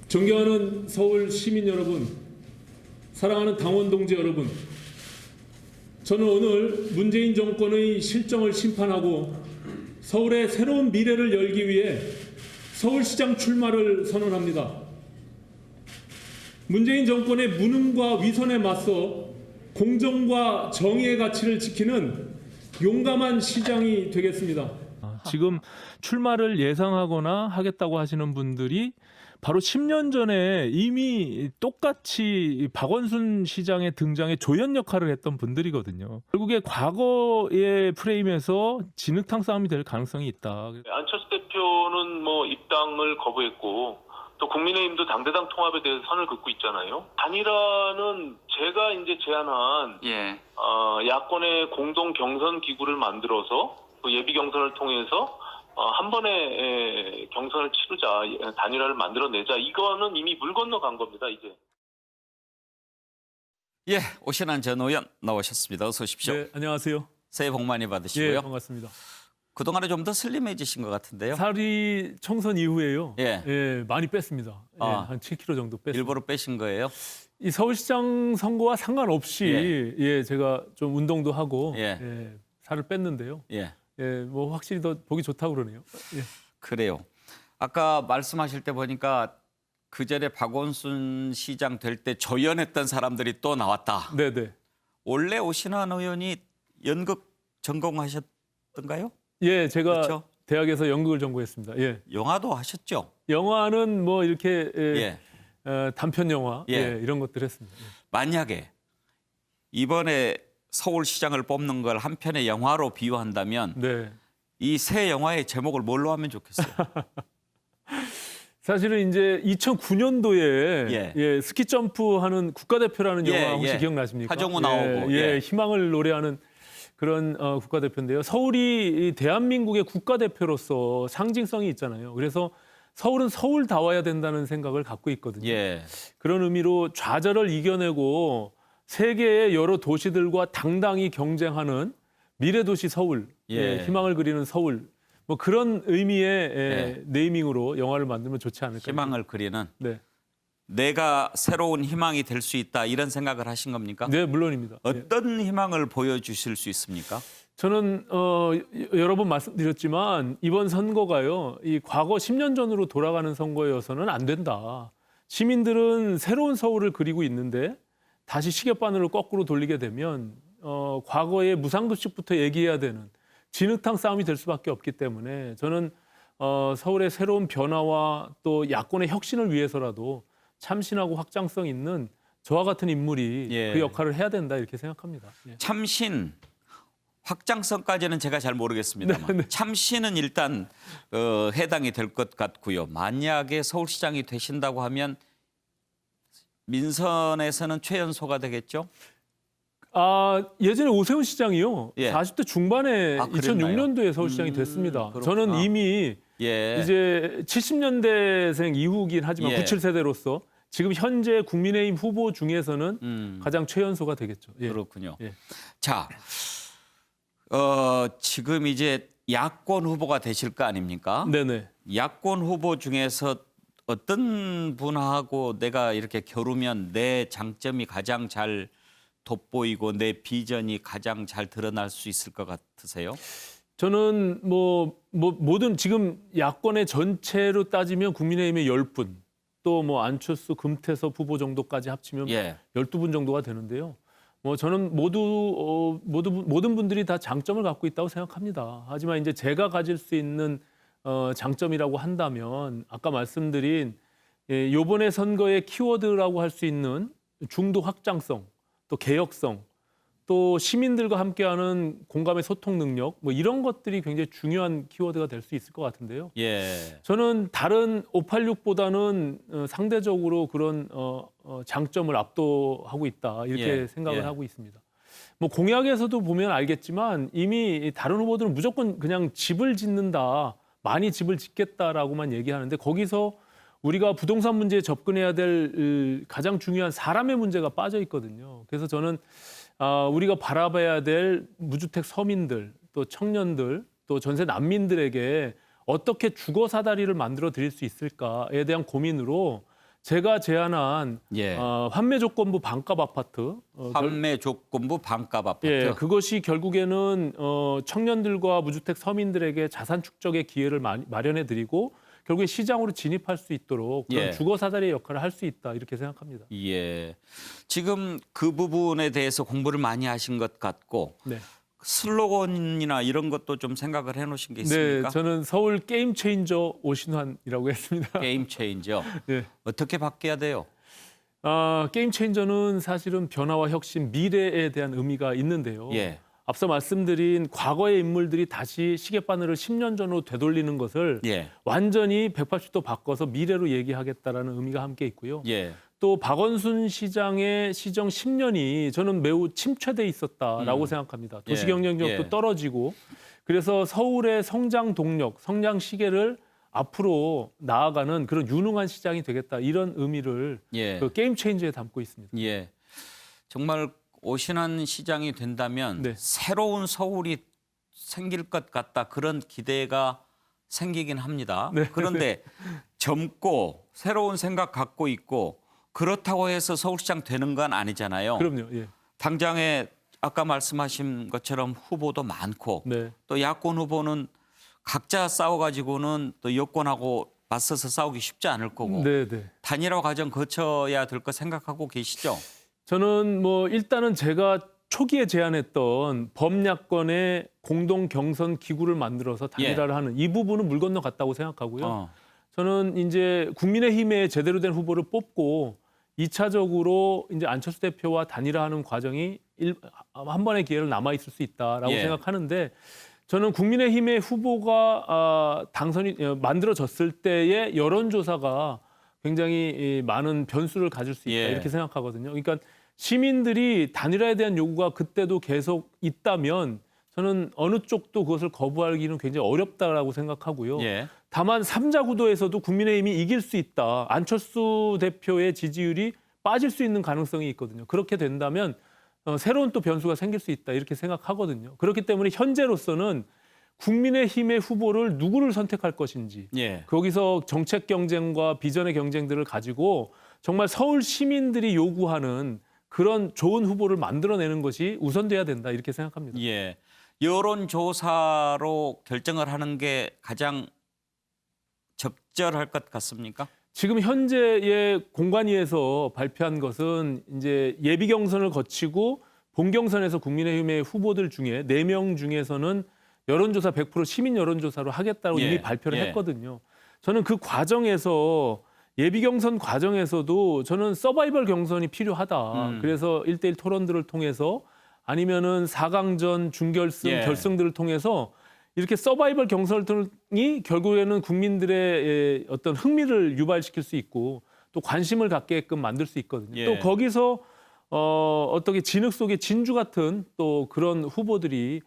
존경하는 서울 시민 여러분, 사랑하는 당원 동지 여러분, 저는 오늘 문재인 정권의 실정을 심판하고 서울의 새로운 미래를 열기 위해 서울시장 출마를 선언합니다. 문재인 정권의 무능과 위선에 맞서 공정과 정의의 가치를 지키는 용감한 시장이 되겠습니다. 지금 출마를 예상하거나 하겠다고 하시는 분들이 바로 10년 전에 이미 똑같이 박원순 시장의 등장에 조연 역할을 했던 분들이거든요. 결국에 과거의 프레임에서 진흙탕 싸움이 될 가능성이 있다. 안철수 대표는 입당을 거부했고 또 국민의힘도 당대당 통합에 대해서 선을 긋고 있잖아요. 단일화는 제가 이제 제안한 야권의 공동 경선 기구를 만들어서 그 예비 경선을 통해서 한 번에 경선을 치르자, 단일화를 만들어내자. 이거는 이미 물 건너간 겁니다, 이제. 예, 오신환 전 의원 나오셨습니다. 어서 오십시오. 네, 안녕하세요. 새해 복 많이 받으시고요. 예, 반갑습니다. 그동안에 좀 더 슬림해지신 것 같은데요. 살이 총선 이후에요. 예. 많이 뺐습니다. 한 7kg 정도 뺐습니다. 일부러 빼신 거예요? 이 서울시장 선거와 상관없이 제가 좀 운동도 하고 살을 뺐는데요. 확실히 더 보기 좋다고 그러네요. 그래요. 아까 말씀하실 때 보니까 그 전에 박원순 시장 될 때 조연했던 사람들이 또 나왔다. 네네. 원래 오신환 의원이 연극 전공하셨던가요? 예, 제가 그렇죠? 대학에서 연극을 전공했습니다. 예. 영화도 하셨죠? 영화는 이렇게 단편 영화 이런 것들 했습니다. 만약에 이번에 서울시장을 뽑는 걸 한 편의 영화로 비유한다면 이 새 영화의 제목을 뭘로 하면 좋겠어요? 사실은 이제 2009년도에 스키 점프하는 국가대표라는 영화 혹시 기억나십니까? 하정우 나오고 희망을 노래하는 그런 국가대표인데요. 서울이 대한민국의 국가대표로서 상징성이 있잖아요. 그래서 서울은 서울다워야 된다는 생각을 갖고 있거든요. 그런 의미로 좌절을 이겨내고 세계의 여러 도시들과 당당히 경쟁하는 미래도시 서울, 희망을 그리는 서울, 그런 의미의 네이밍으로 영화를 만들면 좋지 않을까. 희망을 그리는. 내가 새로운 희망이 될 수 있다 이런 생각을 하신 겁니까? 네, 물론입니다. 어떤 희망을 보여주실 수 있습니까? 저는 여러 번 말씀드렸지만 이번 선거가요, 이 과거 10년 전으로 돌아가는 선거여서는 안 된다. 시민들은 새로운 서울을 그리고 있는데 다시 시계바늘을 거꾸로 돌리게 되면 과거의 무상급식부터 얘기해야 되는 진흙탕 싸움이 될 수밖에 없기 때문에 저는 서울의 새로운 변화와 또 야권의 혁신을 위해서라도 참신하고 확장성 있는 저와 같은 인물이 그 역할을 해야 된다 이렇게 생각합니다. 참신, 확장성까지는 제가 잘 모르겠습니다만 참신은 일단 해당이 될 것 같고요. 만약에 서울시장이 되신다고 하면 민선에서는 최연소가 되겠죠? 예전에 오세훈 시장이요. 40대 중반에 그랬나요? 2006년도에 서울시장이 됐습니다. 그렇구나. 저는 이미 이제 70년대생 이후긴 하지만 97세대로서 지금 현재 국민의힘 후보 중에서는 가장 최연소가 되겠죠. 그렇군요. 자, 지금 이제 야권 후보가 되실 거 아닙니까? 네네. 야권 후보 중에서 어떤 분하고 내가 이렇게 겨루면 내 장점이 가장 잘 돋보이고 내 비전이 가장 잘 드러날 수 있을 것 같으세요? 저는 모든 지금 야권의 전체로 따지면 국민의힘의 10분, 또 안철수, 금태섭 후보 정도까지 합치면 12분 정도가 되는데요. 저는 모든 분들이 다 장점을 갖고 있다고 생각합니다. 하지만 이제 제가 가질 수 있는 장점이라고 한다면 아까 말씀드린 이번에 선거의 키워드라고 할 수 있는 중도 확장성, 또 개혁성, 또 시민들과 함께하는 공감의 소통 능력, 이런 것들이 굉장히 중요한 키워드가 될 수 있을 것 같은데요. 저는 다른 586보다는 상대적으로 그런 장점을 압도하고 있다 이렇게 생각을 하고 있습니다. 공약에서도 보면 알겠지만 이미 다른 후보들은 무조건 그냥 집을 짓는다, 많이 집을 짓겠다라고만 얘기하는데 거기서 우리가 부동산 문제에 접근해야 될 가장 중요한 사람의 문제가 빠져 있거든요. 그래서 저는 우리가 바라봐야 될 무주택 서민들, 또 청년들, 또 전세 난민들에게 어떻게 주거 사다리를 만들어 드릴 수 있을까에 대한 고민으로 제가 제안한 환매 조건부 반값 아파트. 환매 조건부 반값 아파트. 예, 그것이 결국에는 청년들과 무주택 서민들에게 자산 축적의 기회를 마련해드리고 결국에 시장으로 진입할 수 있도록 그런 주거 사다리의 역할을 할 수 있다 이렇게 생각합니다. 예, 지금 그 부분에 대해서 공부를 많이 하신 것 같고 네. 슬로건이나 이런 것도 좀 생각을 해놓으신 게 있습니까? 네, 저는 서울 게임 체인저 오신환이라고 했습니다. 게임 체인저. 네. 어떻게 바뀌어야 돼요? 게임 체인저는 사실은 변화와 혁신, 미래에 대한 의미가 있는데요. 예. 앞서 말씀드린 과거의 인물들이 다시 시계바늘을 10년 전으로 되돌리는 것을 완전히 180도 바꿔서 미래로 얘기하겠다라는 의미가 함께 있고요. 또 박원순 시장의 시정 10년이 저는 매우 침체돼 있었다라고 생각합니다. 도시경쟁력도 떨어지고 그래서 서울의 성장 동력, 성장 시계를 앞으로 나아가는 그런 유능한 시장이 되겠다 이런 의미를 그 게임 체인저에 담고 있습니다. 예, 정말 오신환 시장이 된다면 새로운 서울이 생길 것 같다 그런 기대가 생기긴 합니다. 그런데 젊고 새로운 생각 갖고 있고 그렇다고 해서 서울시장 되는 건 아니잖아요. 그럼요. 당장에 아까 말씀하신 것처럼 후보도 많고 또 야권 후보는 각자 싸워가지고는 또 여권하고 맞서서 싸우기 쉽지 않을 거고 단일화 과정 거쳐야 될 거 생각하고 계시죠? 저는 뭐 일단은 제가 초기에 제안했던 범야권의 공동 경선 기구를 만들어서 단일화를 하는 이 부분은 물 건너갔다고 생각하고요. 저는 이제 국민의힘에 제대로 된 후보를 뽑고 2차적으로 이제 안철수 대표와 단일화하는 과정이 한 번의 기회를 남아 있을 수 있다라고 생각하는데 저는 국민의힘의 후보가 당선이 만들어졌을 때의 여론조사가 굉장히 많은 변수를 가질 수 있다 이렇게 생각하거든요. 그러니까 시민들이 단일화에 대한 요구가 그때도 계속 있다면 저는 어느 쪽도 그것을 거부하기는 굉장히 어렵다라고 생각하고요. 다만 3자 구도에서도 국민의힘이 이길 수 있다. 안철수 대표의 지지율이 빠질 수 있는 가능성이 있거든요. 그렇게 된다면 새로운 또 변수가 생길 수 있다 이렇게 생각하거든요. 그렇기 때문에 현재로서는 국민의힘의 후보를 누구를 선택할 것인지 거기서 정책 경쟁과 비전의 경쟁들을 가지고 정말 서울 시민들이 요구하는 그런 좋은 후보를 만들어내는 것이 우선돼야 된다 이렇게 생각합니다. 여론조사로 결정을 하는 게 가장 적절할 것 같습니까? 지금 현재의 공관위에서 발표한 것은 이제 예비 경선을 거치고 본 경선에서 국민의힘의 후보들 중에 4명 중에서는 여론조사 100% 시민 여론조사로 하겠다고 이미 발표를 했거든요. 저는 그 과정에서 예비 경선 과정에서도 저는 서바이벌 경선이 필요하다. 그래서 1대1 토론들을 통해서 아니면은 4강전, 준결승, 결승들을 통해서 이렇게 서바이벌 경선이 결국에는 국민들의 어떤 흥미를 유발시킬 수 있고 또 관심을 갖게끔 만들 수 있거든요. 또 거기서 어떻게 진흙 속에 진주 같은 또 그런 후보들이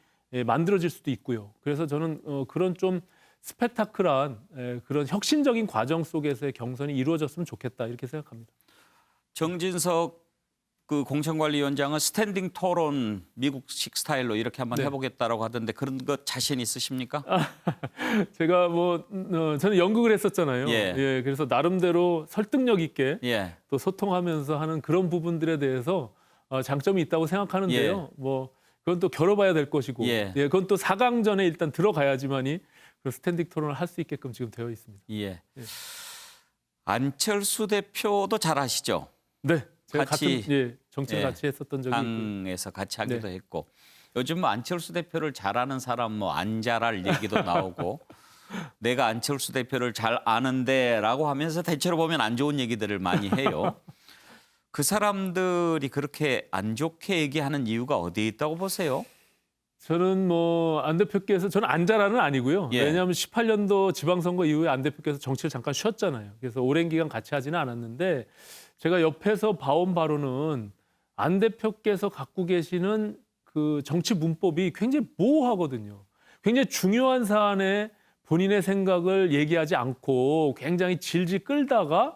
만들어질 수도 있고요. 그래서 저는 그런 좀 스펙타클한 그런 혁신적인 과정 속에서의 경선이 이루어졌으면 좋겠다 이렇게 생각합니다. 정진석 그 공천관리위원장은 스탠딩 토론 미국식 스타일로 이렇게 한번 해보겠다라고 하던데 그런 것 자신 있으십니까? 제가 뭐 저는 연극을 했었잖아요. 그래서 나름대로 설득력 있게 또 소통하면서 하는 그런 부분들에 대해서 장점이 있다고 생각하는데요. 뭐 그건 또 겨뤄봐야 될 것이고, 그건 또 4강전에 일단 들어가야지만이 그 스탠딩 토론을 할 수 있게끔 지금 되어 있습니다. 안철수 대표도 잘 아시죠? 네, 제가 같이 같은 정치를 같이 했었던 적이 있고요. 당에서 같이 하기도 했고, 요즘 뭐 안철수 대표를 잘하는 사람 뭐 안 잘할 얘기도 나오고, 내가 안철수 대표를 잘 아는데라고 하면서 대체로 보면 안 좋은 얘기들을 많이 해요. 그 사람들이 그렇게 안 좋게 얘기하는 이유가 어디에 있다고 보세요? 저는 뭐 안 대표께서 저는 안 잘하는 아니고요. 왜냐하면 18년도 지방선거 이후에 안 대표께서 정치를 잠깐 쉬었잖아요. 그래서 오랜 기간 같이 하지는 않았는데 제가 옆에서 봐온 바로는 안 대표께서 갖고 계시는 그 정치 문법이 굉장히 모호하거든요. 굉장히 중요한 사안에 본인의 생각을 얘기하지 않고 굉장히 질질 끌다가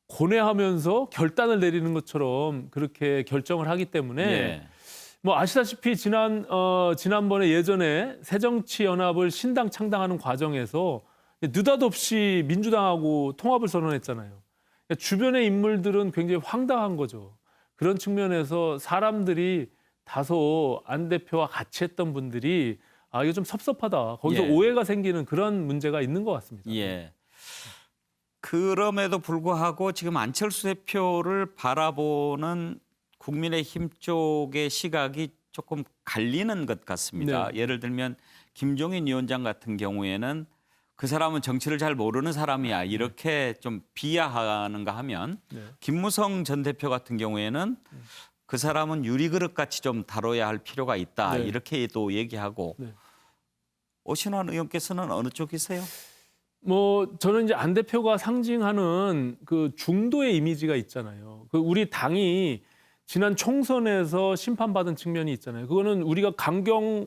고뇌하면서 결단을 내리는 것처럼 그렇게 결정을 하기 때문에 뭐 아시다시피 지난번에 예전에 새정치연합을 신당 창당하는 과정에서 느닷없이 민주당하고 통합을 선언했잖아요. 주변의 인물들은 굉장히 황당한 거죠. 그런 측면에서 사람들이 다소 안 대표와 같이 했던 분들이 이거 좀 섭섭하다. 거기서 예. 오해가 생기는 그런 문제가 있는 것 같습니다. 예. 그럼에도 불구하고 지금 안철수 대표를 바라보는 국민의힘 쪽의 시각이 조금 갈리는 것 같습니다. 네. 예를 들면 김종인 위원장 같은 경우에는 그 사람은 정치를 잘 모르는 사람이야 이렇게 좀 비하하는가 하면 네. 김무성 전 대표 같은 경우에는 그 사람은 유리그릇같이 좀 다뤄야 할 필요가 있다 네. 이렇게 또 얘기하고 네. 오신환 의원께서는 어느 쪽이세요? 저는 이제 안 대표가 상징하는 그 중도의 이미지가 있잖아요. 그 우리 당이 지난 총선에서 심판받은 측면이 있잖아요. 그거는 우리가 강경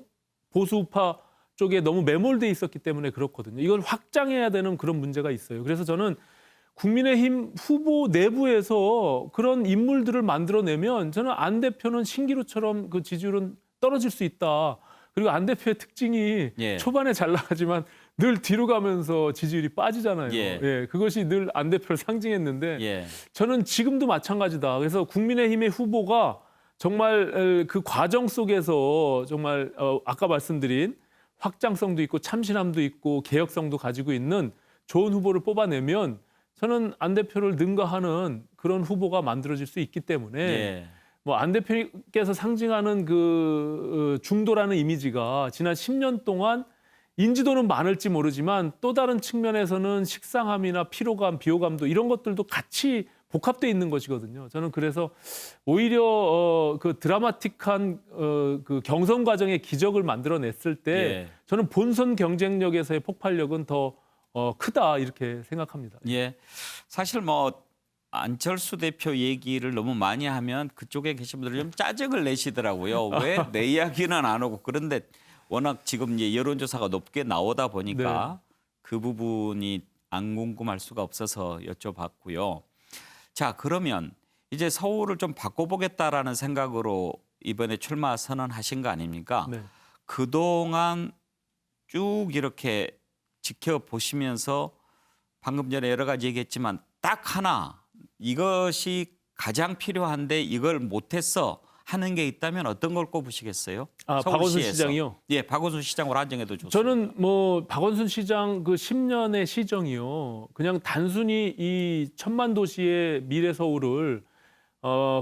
보수우파 쪽에 너무 매몰돼 있었기 때문에 그렇거든요. 이걸 확장해야 되는 그런 문제가 있어요. 그래서 저는 국민의힘 후보 내부에서 그런 인물들을 만들어내면 저는 안 대표는 신기루처럼 그 지지율은 떨어질 수 있다. 그리고 안 대표의 특징이 예. 초반에 잘 나가지만 늘 뒤로 가면서 지지율이 빠지잖아요. 예. 그것이 늘 안 대표를 상징했는데 예. 저는 지금도 마찬가지다. 그래서 국민의힘의 후보가 정말 그 과정 속에서 정말 아까 말씀드린 확장성도 있고 참신함도 있고 개혁성도 가지고 있는 좋은 후보를 뽑아내면 저는 안 대표를 능가하는 그런 후보가 만들어질 수 있기 때문에 예. 안 대표께서 상징하는 그 중도라는 이미지가 지난 10년 동안 인지도는 많을지 모르지만 또 다른 측면에서는 식상함이나 피로감, 비호감도 이런 것들도 같이 복합돼 있는 것이거든요. 저는 그래서 오히려 그 드라마틱한 그 경선 과정의 기적을 만들어냈을 때 예. 저는 본선 경쟁력에서의 폭발력은 더 크다 이렇게 생각합니다. 예. 사실 뭐 안철수 대표 얘기를 너무 많이 하면 그쪽에 계신 분들이 좀 짜증을 내시더라고요. 왜 내 이야기는 안 오고. 그런데 워낙 지금 이제 여론조사가 높게 나오다 보니까 그 부분이 안 궁금할 수가 없어서 여쭤봤고요. 자, 그러면 이제 서울을 좀 바꿔보겠다라는 생각으로 이번에 출마 선언하신 거 아닙니까? 네. 그동안 쭉 이렇게 지켜보시면서 방금 전에 여러 가지 얘기했지만 딱 하나 이것이 가장 필요한데 이걸 못했어 하는 게 있다면 어떤 걸 꼽으시겠어요? 박원순 서울시에서. 시장이요? 예, 박원순 시장으로 한정해도 좋습니다. 저는 박원순 시장 그 10년의 시정이요. 그냥 단순히 이 천만 도시의 미래 서울을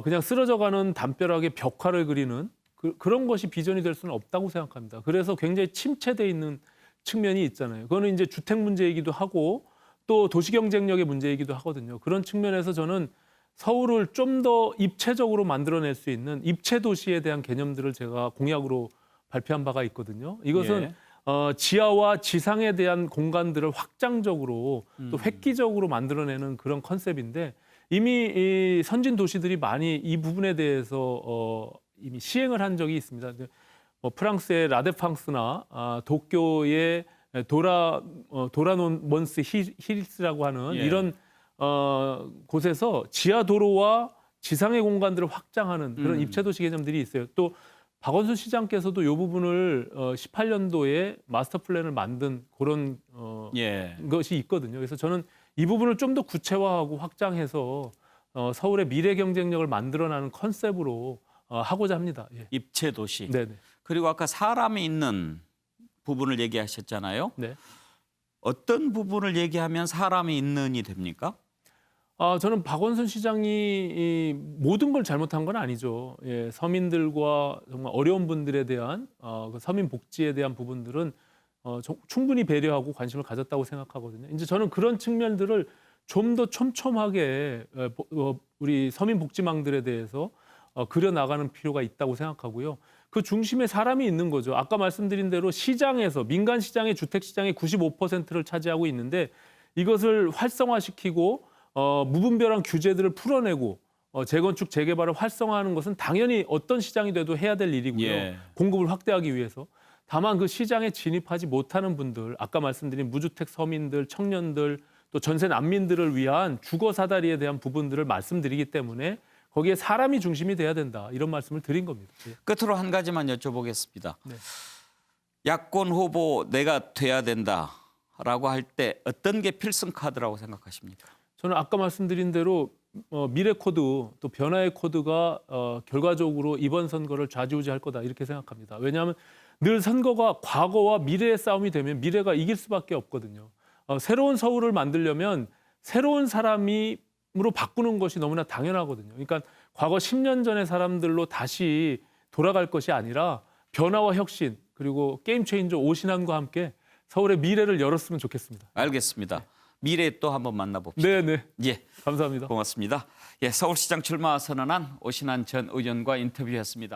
그냥 쓰러져가는 담벼락에 벽화를 그리는 그런 것이 비전이 될 수는 없다고 생각합니다. 그래서 굉장히 침체돼 있는 측면이 있잖아요. 그거는 이제 주택 문제이기도 하고 또 도시 경쟁력의 문제이기도 하거든요. 그런 측면에서 저는 서울을 좀 더 입체적으로 만들어낼 수 있는 입체 도시에 대한 개념들을 제가 공약으로 발표한 바가 있거든요. 이것은 지하와 지상에 대한 공간들을 확장적으로 또 획기적으로 만들어내는 그런 컨셉인데 이미 이 선진 도시들이 많이 이 부분에 대해서 이미 시행을 한 적이 있습니다. 프랑스의 라데팡스나 도쿄의 도라논먼스 힐스라고 하는 이런 곳에서 지하 도로와 지상의 공간들을 확장하는 그런 입체도시 개념들이 있어요. 또 박원순 시장께서도 이 부분을 18년도에 마스터 플랜을 만든 그런 것이 있거든요. 그래서 저는 이 부분을 좀 더 구체화하고 확장해서 서울의 미래 경쟁력을 만들어내는 컨셉으로 하고자 합니다. 예. 입체 도시. 네네. 그리고 아까 사람이 있는 부분을 얘기하셨잖아요. 네. 어떤 부분을 얘기하면 사람이 있는이 됩니까? 저는 박원순 시장이 이 모든 걸 잘못한 건 아니죠. 예, 서민들과 정말 어려운 분들에 대한 그 서민 복지에 대한 부분들은 충분히 배려하고 관심을 가졌다고 생각하거든요. 이제 저는 그런 측면들을 좀 더 촘촘하게 우리 서민 복지망들에 대해서 그려 나가는 필요가 있다고 생각하고요. 그 중심에 사람이 있는 거죠. 아까 말씀드린 대로 시장에서 민간 시장의 주택 시장의 95%를 차지하고 있는데 이것을 활성화시키고 무분별한 규제들을 풀어내고 재건축 재개발을 활성화하는 것은 당연히 어떤 시장이 돼도 해야 될 일이고요. 예. 공급을 확대하기 위해서. 다만 그 시장에 진입하지 못하는 분들, 아까 말씀드린 무주택 서민들, 청년들, 또 전세 난민들을 위한 주거 사다리에 대한 부분들을 말씀드리기 때문에 거기에 사람이 중심이 돼야 된다. 이런 말씀을 드린 겁니다. 예. 끝으로 한 가지만 여쭤보겠습니다. 네. 야권 후보 내가 돼야 된다라고 할 때 어떤 게 필승 카드라고 생각하십니까? 저는 아까 말씀드린 대로 미래 코드 또 변화의 코드가 결과적으로 이번 선거를 좌지우지할 거다 이렇게 생각합니다. 왜냐하면 늘 선거가 과거와 미래의 싸움이 되면 미래가 이길 수밖에 없거든요. 새로운 서울을 만들려면 새로운 사람으로 바꾸는 것이 너무나 당연하거든요. 그러니까 과거 10년 전의 사람들로 다시 돌아갈 것이 아니라 변화와 혁신 그리고 게임 체인저 오신환과 함께 서울의 미래를 열었으면 좋겠습니다. 알겠습니다. 미래 또 한번 만나봅시다. 네. 예, 감사합니다. 고맙습니다. 예, 서울시장 출마 선언한 오신환 전 의원과 인터뷰했습니다.